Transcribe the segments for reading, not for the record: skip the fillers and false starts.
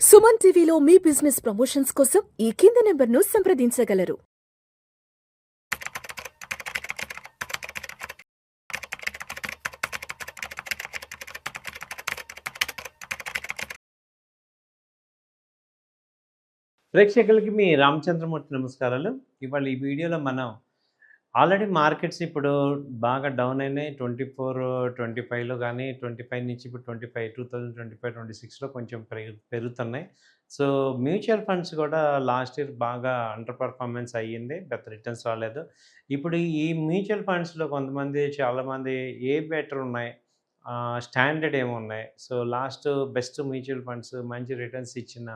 సుమన్ టీవీలో మీ business promotions కోసం ఈ కింది నెంబర్ను సంప్రదించగలరు. ప్రేక్షకులకి మీ రామచంద్రమూర్తి నమస్కారాలు. ఇవాళ ఈ వీడియోలో మనం ఆల్రెడీ మార్కెట్స్ ఇప్పుడు బాగా డౌన్ అయినాయి. 24, 25లో కానీ 25 నుంచి ఇప్పుడు 25, 2025, 26లో కొంచెం పెరుగుతున్నాయి. సో మ్యూచువల్ ఫండ్స్ కూడా లాస్ట్ ఇయర్ బాగా అండర్ పర్ఫార్మెన్స్ అయ్యింది. పెద్ద రిటర్న్స్ రాలేదు. ఇప్పుడు ఈ మ్యూచువల్ ఫండ్స్లో చాలామంది ఏ బెటర్ ఉన్నాయి, స్టాండర్డ్ ఏమున్నాయి, so last best mutual funds మంచి రిటర్న్స్ ఇచ్చిన,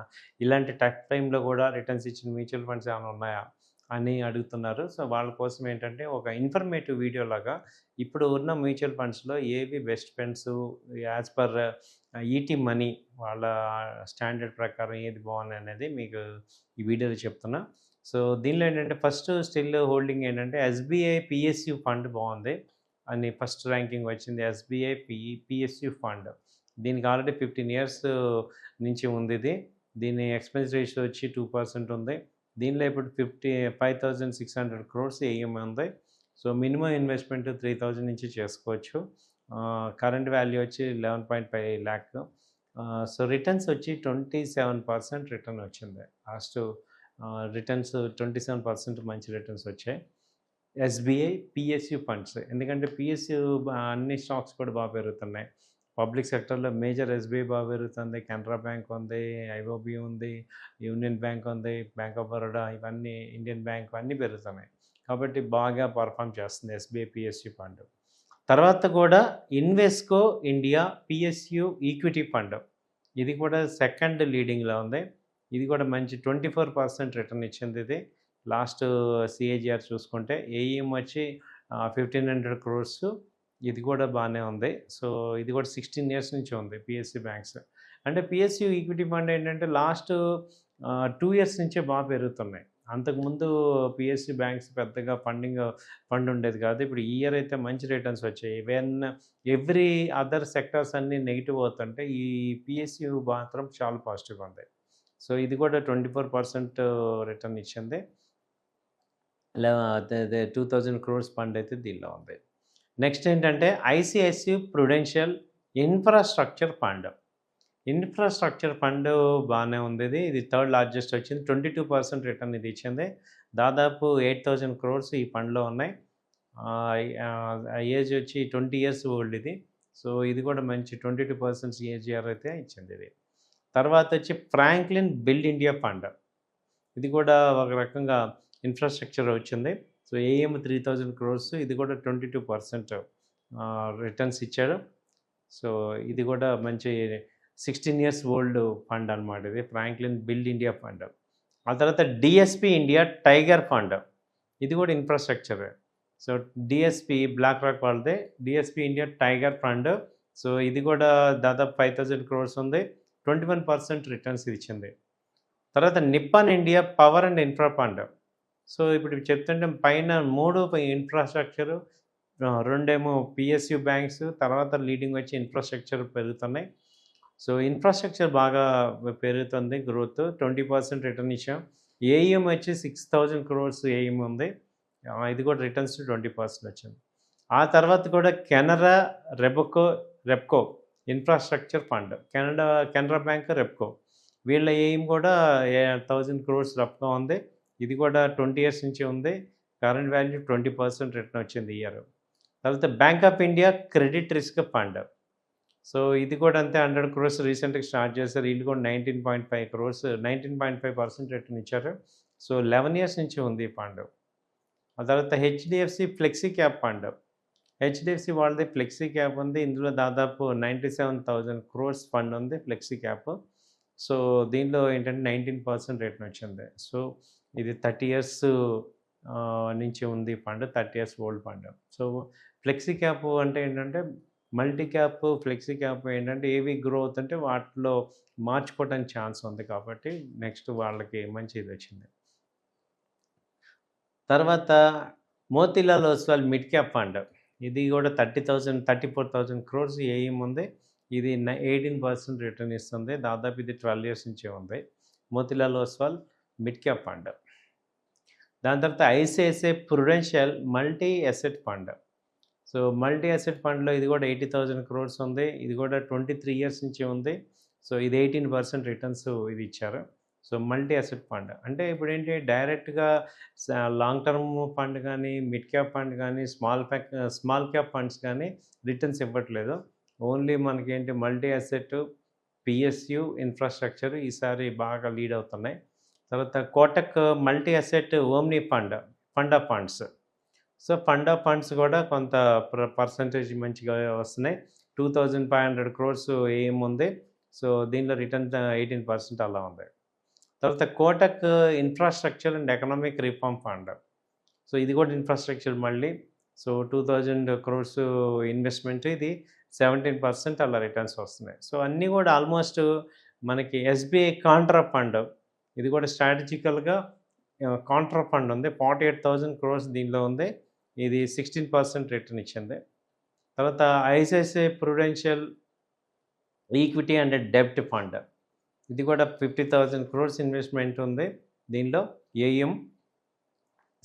ఇలాంటి టఫ్ టైంలో కూడా రిటర్న్స్ ఇచ్చిన మ్యూచువల్ ఫండ్స్ ఏమైనా ఉన్నాయా అని అడుగుతున్నారు. సో వాళ్ళ కోసం ఏంటంటే ఒక ఇన్ఫర్మేటివ్ వీడియో లాగా ఇప్పుడు ఉన్న మ్యూచువల్ ఫండ్స్లో ఏవి బెస్ట్ ఫండ్స్ యాజ్ పర్ ఈటీ మనీ వాళ్ళ స్టాండర్డ్ ప్రకారం ఏది బాగుంది అనేది మీకు ఈ వీడియోలో చెప్తున్నా. సో దీనిలో ఏంటంటే ఫస్ట్ స్టిల్ హోల్డింగ్ ఏంటంటే ఎస్బీఐ పిఎస్యు ఫండ్ బాగుంది అని ఫస్ట్ ర్యాంకింగ్ వచ్చింది. ఎస్బీఐ పిఎస్యు ఫండ్ దీనికి ఆల్రెడీ 15 years నుంచి ఉంది ఇది. దీని ఎక్స్పెన్స్ రేషియో వచ్చి 2% ఉంది. దీనిలో ఇప్పుడు 5,600 crores ఏఎం ఉంది. సో మినిమం ఇన్వెస్ట్మెంట్ 3,000 నుంచి చేసుకోవచ్చు. కరెంట్ వాల్యూ వచ్చి 11.5 lakh. సో రిటర్న్స్ వచ్చి 27% రిటర్న్ వచ్చింది. లాస్ట్ రిటర్న్స్ 27% మంచి రిటర్న్స్ వచ్చాయి. ఎస్బీఐ పిఎస్యు ఫండ్స్, ఎందుకంటే పిఎస్యు అన్ని స్టాక్స్ కూడా బాగా పెరుగుతున్నాయి. పబ్లిక్ సెక్టర్లో మేజర్ ఎస్బీఐ బాగా పెరుగుతుంది, కెనరా బ్యాంక్ ఉంది, ఐఓబి ఉంది, యూనియన్ బ్యాంక్ ఉంది, బ్యాంక్ ఆఫ్ బరోడా, ఇవన్నీ ఇండియన్ బ్యాంక్ అన్నీ పెరుగుతున్నాయి. కాబట్టి బాగా పర్ఫామ్ చేస్తుంది ఎస్బీఐ పిఎస్యు ఫండ్. తర్వాత కూడా Invesco India PSU equity fund, ఇది కూడా సెకండ్ లీడింగ్లో ఉంది. ఇది కూడా మంచి 24% రిటర్న్ ఇచ్చింది. ఇది లాస్ట్ సిఏజిఆర్ చూసుకుంటే ఏఈఎం వచ్చి 1,500 crores, ఇది కూడా బాగానే ఉంది. సో ఇది కూడా 16 years నుంచి ఉంది పిఎస్యు బ్యాంక్స్. అంటే పిఎస్యు ఈక్విటీ ఫండ్ ఏంటంటే లాస్ట్ 2 years నుంచే బాగా పెరుగుతున్నాయి. అంతకుముందు పిఎస్యు బ్యాంక్స్ పెద్దగా ఫండ్ ఉండేది కాదు. ఇప్పుడు ఈ ఇయర్ అయితే మంచి రిటర్న్స్ వచ్చాయి. ఎవ్రీ అదర్ సెక్టర్స్ అన్నీ నెగిటివ్ అవుతుంటే ఈ పిఎస్యు మాత్రం చాలా పాజిటివ్గా ఉంది. సో ఇది కూడా 24% రిటర్న్ ఇచ్చింది. 2,000 crores ఫండ్ అయితే దీనిలో ఉంది. నెక్స్ట్ ఏంటంటే ICICI Prudential infrastructure fund. Infrastructure fund బాగానే ఉంది. ఇది థర్డ్ లార్జెస్ట్ వచ్చింది. 22% రిటర్న్ ఇది ఇచ్చింది. దాదాపు 8,000 crores ఈ ఫండ్లో ఉన్నాయి. ఏజ్ వచ్చి 20 years ఓల్డ్ ఇది. సో ఇది కూడా మంచి 22% సిఏజిఆర్ అయితే ఇచ్చింది ఇది. తర్వాత వచ్చి ఫ్రాంక్లిన్ బిల్డ్ ఇండియా ఫండ్, ఇది కూడా ఒక రకంగా ఇన్ఫ్రాస్ట్రక్చర్ వచ్చింది. సో ఏఎం 3,000 crores, ఇది కూడా 22% రిటర్న్స్ ఇచ్చాడు. సో ఇది కూడా మంచి 16 years ఓల్డ్ ఫండ్ అనమాట ఇది, ఫ్రాంక్లిన్ బిల్డ్ ఇండియా ఫండ్. ఆ తర్వాత డిఎస్పి ఇండియా టైగర్ ఫండ్, ఇది కూడా infrastructure. So DSP BlackRock వాళ్ళదే DSP India tiger fund. So ఇది కూడా దాదాపు 5,000 crores ఉంది. 21% రిటర్న్స్ ఇచ్చింది. తర్వాత Nippon India power and infra fund. So ఇప్పుడు చెప్తుంటే పైన 3 ఇన్ఫ్రాస్ట్రక్చరు, 2 పిఎస్యు బ్యాంక్స్, తర్వాత లీడింగ్ వచ్చి ఇన్ఫ్రాస్ట్రక్చర్ పెరుగుతున్నాయి. సో ఇన్ఫ్రాస్ట్రక్చర్ బాగా పెరుగుతుంది, గ్రోత్ 20% రిటర్న్ ఇచ్చాం. ఏఈఎం వచ్చి 6,000 crores ఏఈఎం ఉంది. ఇది కూడా రిటర్న్స్ 20% వచ్చింది. ఆ తర్వాత కూడా Canara Repco infrastructure fund, Canara bank, Repco, వీళ్ళ ఎయిమ్ కూడా 1,000 crores రఫ్గా ఉంది. ఇది కూడా 20 years నుంచి ఉంది. కరెంట్ వాల్యూ 20% రిటర్న్ వచ్చింది ఇయర్. తర్వాత bank of India credit risk fund. So ఇది కూడా అంతే 100 crores రీసెంట్గా స్టార్ట్ చేశారు. వీళ్ళు కూడా 19.5 crores, 19.5% రిటర్న్ ఇచ్చారు. సో 11 years నుంచి ఉంది ఈ ఫండ్. ఆ తర్వాత HDFC flexi cap fund, HDFC వాళ్ళది ఫ్లెక్సీ క్యాప్ ఉంది. ఇందులో దాదాపు 97,000 crores ఫండ్ ఉంది ఫ్లెక్సీ క్యాప్. సో దీనిలో ఏంటంటే 19% రిటర్న్ వచ్చింది. సో ఇది 30 years నుంచి ఉంది fund, 30 years old fund. So flexi cap అంటే ఏంటంటే మల్టీ క్యాప్, ఫ్లెక్సీ క్యాప్ ఏంటంటే ఏవి గ్రో అవుతుంటే వాటిలో మార్చుకోవడానికి ఛాన్స్ ఉంది, కాబట్టి నెక్స్ట్ వాళ్ళకి మంచి ఇది వచ్చింది. తర్వాత Motilal Oswal mid cap fund, ఇది కూడా 34,000 crores ఏఎం ఉంది. ఇది 18% రిటర్న్ ఇస్తుంది. దాదాపు ఇది 12 ఇయర్స్ నుంచే ఉంది. Motilal Oswal mid cap fund. దాని తర్వాత ICICI Prudential multi asset fund. So multi asset ఫండ్‌లో ఇది కూడా 80,000 క్రోర్స్ ఉంది. ఇది కూడా 23 ఇయర్స్ నుంచి ఉంది. సో ఇది 18% రిటర్న్స్ ఇది ఇచ్చారు. సో మల్టీ అసెట్ ఫండ్ అంటే ఇప్పుడేంటి డైరెక్ట్‌గా లాంగ్ టర్మ్ ఫండ్ కానీ, మిడ్ క్యాప్ ఫండ్ కానీ, స్మాల్ క్యాప్ ఫండ్స్ కానీ రిటర్న్స్ ఇవ్వట్లేదు. ఓన్లీ మనకేంటి మల్టీ అసెట్, పిఎస్యు, ఇన్‌ఫ్రాస్ట్రక్చర్ ఈసారి బాగా లీడ్ అవుతున్నాయి. తర్వాత Kotak multi asset omni fund of funds. So fund of funds కూడా కొంత పర్సంటేజ్ మంచిగా వస్తున్నాయి. 2500 క్రోర్స్ ఏఎం ఉంది. సో దీనిలో రిటర్న్ 18% అలా ఉంది. తర్వాత Kotak infrastructure and economic reform fund. So ఇది కూడా ఇన్ఫ్రాస్ట్రక్చర్ మళ్ళీ. సో 2000 క్రోర్స్ ఇన్వెస్ట్మెంట్, ఇది 17% అలా రిటర్న్స్ వస్తున్నాయి. సో అన్నీ కూడా ఆల్మోస్ట్ మనకి ఎస్బీఐ కాంట్రా ఫండ్, ఇది కూడా స్ట్రాటజికల్గా కాంట్రా ఫండ్ ఉంది. 48,000 క్రోర్స్ దీనిలో ఉంది. ఇది 16% రిటర్న్ ఇచ్చింది. తర్వాత ఐసిఐసిఐ ప్రుడెన్షియల్ ఈక్విటీ అండ్ డెబ్ట్ ఫండ్, ఇది కూడా 50,000 క్రోర్స్ ఇన్వెస్ట్మెంట్ ఉంది. దీనిలో ఏఎం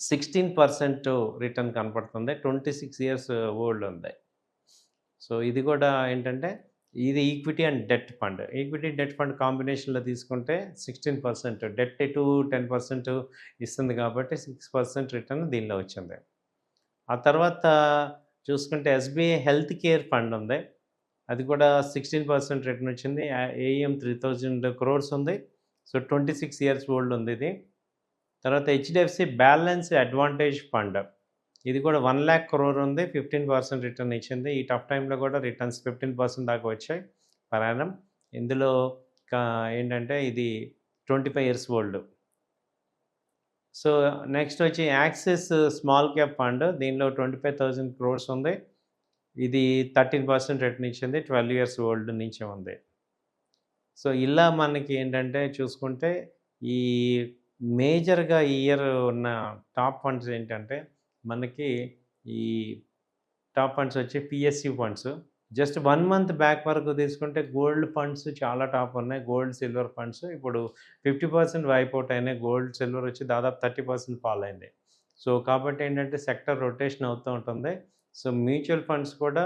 16% రిటర్న్ కనపడుతుంది. 26 ఇయర్స్ ఓల్డ్ ఉంది. సో ఇది కూడా ఏంటంటే ఇది equity and debt fund. Equity debt fund కాంబినేషన్లో తీసుకుంటే 16%, డెట్ టు 10% ఇస్తుంది కాబట్టి 6% రిటర్న్ దీనిలో వచ్చింది. ఆ తర్వాత చూసుకుంటే ఎస్బీఐ హెల్త్ కేర్ ఫండ్ ఉంది. అది కూడా 16% రిటర్న్ వచ్చింది. ఏఎం 3,000 క్రోర్స్ ఉంది. సో 26 ఇయర్స్ ఓల్డ్ ఉంది ఇది. తర్వాత హెచ్డిఎఫ్సి బ్యాలెన్స్ అడ్వాంటేజ్ ఫండ్, ఇది కూడా 1,00,000 క్రోర్ ఉంది. 15% రిటర్న్ ఇచ్చింది. ఈ టఫ్ టైంలో కూడా రిటర్న్స్ 15% దాకా వచ్చాయి పర్ యానం. ఇందులో ఏంటంటే ఇది 25 ఇయర్స్ ఓల్డ్. సో నెక్స్ట్ వచ్చి యాక్సిస్ స్మాల్ క్యాప్ ఫండ్, దీనిలో 25,000 క్రోర్స్ ఉంది. ఇది 13% రిటర్న్ ఇచ్చింది. 12 ఇయర్స్ ఓల్డ్ నుంచి ఉంది. సో ఇలా మనకి ఏంటంటే చూసుకుంటే ఈ మేజర్గా ఈ ఇయర్ ఉన్న టాప్ ఫండ్స్ ఏంటంటే మనకి ఈ టాప్ ఫండ్స్ వచ్చి PSU funds. Just 1 month back వరకు తీసుకుంటే గోల్డ్ ఫండ్స్ చాలా టాప్ ఉన్నాయి. గోల్డ్, సిల్వర్ ఫండ్స్ ఇప్పుడు 50% వైప్ అవుట్ అయినాయి. గోల్డ్, సిల్వర్ వచ్చి దాదాపు 30% ఫాల్ అయింది. సో కాబట్టి ఏంటంటే సెక్టర్ రొటేషన్ అవుతూ ఉంటుంది. సో మ్యూచువల్ ఫండ్స్ కూడా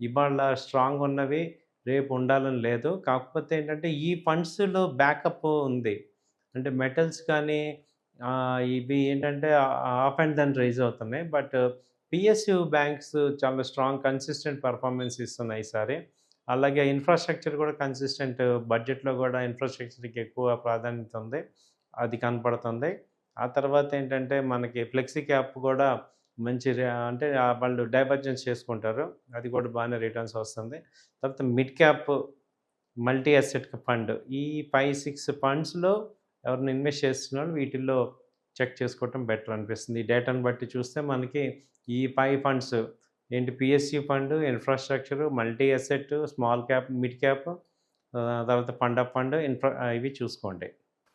ఇవాళ స్ట్రాంగ్ ఉన్నవి రేపు ఉండాలని లేదు. కాకపోతే ఏంటంటే ఈ ఫండ్స్‌లో బ్యాకప్ ఉంది. అంటే మెటల్స్ కానీ ఇవి ఏంటంటే ఆఫ్ అండ్ దెన్ రైజ్ అవుతున్నాయి. బట్ పిఎస్యు బ్యాంక్స్ చాలా స్ట్రాంగ్ కన్సిస్టెంట్ పెర్ఫార్మెన్స్ ఇస్తున్నాయి ఈసారి. అలాగే ఇన్ఫ్రాస్ట్రక్చర్ కూడా కన్సిస్టెంట్, బడ్జెట్లో కూడా ఇన్ఫ్రాస్ట్రక్చర్‌కి ఎక్కువ ప్రాధాన్యత ఉంది. అది కనపడుతుంది. ఆ తర్వాత ఏంటంటే మనకి ఫ్లెక్సీ క్యాప్ కూడా మంచి అంటే వాళ్ళు డైవర్జెన్స్ చేసుకుంటారు. అది కూడా బాగానే రిటర్న్స్ వస్తుంది. తర్వాత mid cap multi asset fund, ఈ 5, 6 ఫండ్స్‌లో ఎవరైనా ఇన్వెస్ట్ చేస్తున్నారో వీటిల్లో చెక్ చేసుకోవటం బెటర్ అనిపిస్తుంది. ఈ డేటాను బట్టి చూస్తే మనకి ఈ 5 ఫండ్స్ ఏంటి PSU fund, infrastructure, multi asset, small cap, mid cap, తర్వాత ఫండ్ ఆఫ్ ఫండ్, ఇవి చూసుకోండి.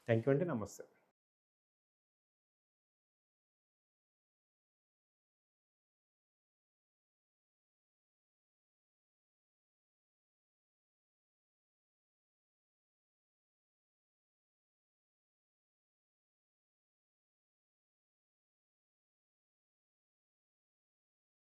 థ్యాంక్ యూ అండి. నమస్తే.